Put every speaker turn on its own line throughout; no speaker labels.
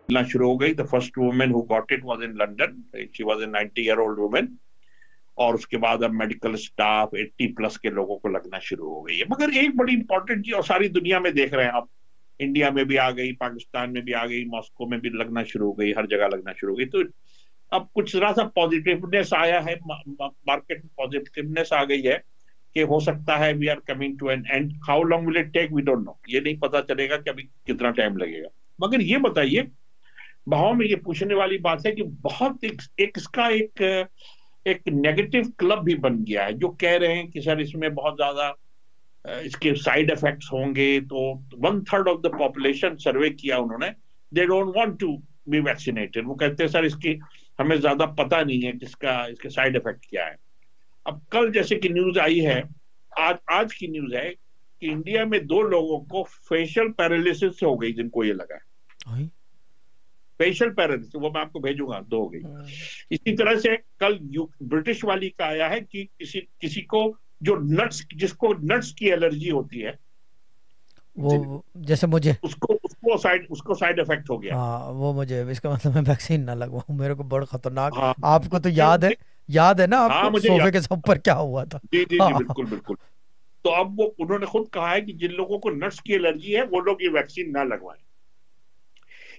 मिलना शुरू हो गई। The first women who got it was in London, she was a 90-year-old women. और उसके बाद अब मेडिकल स्टाफ 80+ के लोगों को लगना शुरू हो गई है। मगर एक बड़ी इंपॉर्टेंट चीज, और सारी दुनिया में देख रहे हैं आप, इंडिया में भी आ गई, पाकिस्तान में भी आ गई, मॉस्को में भी लगना शुरू हो गई, हर जगह लगना शुरू हो गई। तो अब कुछ जरा सा पॉजिटिवनेस आया है, मार्केट में पॉजिटिवनेस आ गई है कि हो सकता है we are coming to an end. How long will it take, we don't know, ये नहीं पता चलेगा कि अभी कितना टाइम लगेगा। मगर ये बताइए, भाव में ये पूछने वाली बात है कि बहुत एक इसका एक नेगेटिव क्लब भी बन गया है, जो कह रहे हैं कि सर इसमें बहुत ज्यादा इसके साइड इफेक्ट्स होंगे। तो 1/3 ऑफ द पॉपुलेशन सर्वे किया उन्होंने, they don't want to be vaccinated. वो कहते हैं सर इसकी हमें ज्यादा पता नहीं है किसका, इसके साइड इफेक्ट क्या है। अब कल जैसे कि न्यूज आई है, आज आज की न्यूज है कि इंडिया में 2 लोगों को फेशियल पैरालिसिस हो गई, जिनको ये लगा है फेशियल पैरालिसिस, वो मैं आपको भेजूंगा, 2 हो गई। इसी तरह से कल ब्रिटिश वाली का आया है कि किसी किसी को जो जिसको नट्स की एलर्जी होती है,
वो जैसे मुझे,
उसको साइड इफेक्ट हो गया।
हाँ वो मुझे, इसका मतलब मैं वैक्सीन ना लगवाऊं, मेरे को बड़ा खतरनाक।
हाँ,
आपको तो याद है ना
हाँ
आपको
मुझे
सोफे
याद,
के सब पर क्या हुआ था?
जी जी जी,
हाँ।
बिल्कुल बिल्कुल। तो अब वो उन्होंने खुद कहा है कि जिन लोगों को नट्स की एलर्जी है वो लोग ये वैक्सीन ना लगवाएं।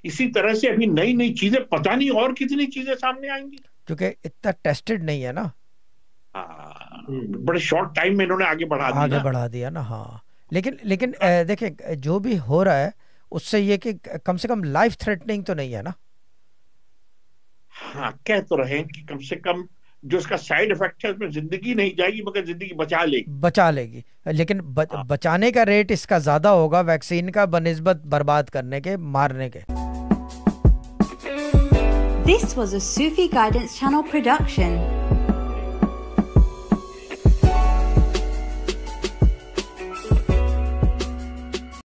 इसी तरह से अभी नई नई चीजें, पता नहीं और कितनी चीजें सामने आएंगी,
क्योंकि इतना टेस्टेड नहीं है ना।
बड़े शॉर्ट टाइम में इन्होंने आगे बढ़ा दी
आगे
ना।
बढ़ा दिया ना, हाँ। लेकिन देखिए जो भी हो रहा है उससे ये कि कम से कम लाइफ थ्रेटनिंग तो नहीं है ना।
हाँ, कह तो रहे हैं कि कम से कम जो इसका साइड इफेक्ट है उसमें जिंदगी नहीं जाएगी, मगर जिंदगी बचा लेगी।
बचा लेगी, लेकिन
हाँ।
बचाने का रेट इसका ज्यादा होगा वैक्सीन का बनिस्बत बर्बाद करने के, मारने के।
This was a Sufi Guidance Channel production.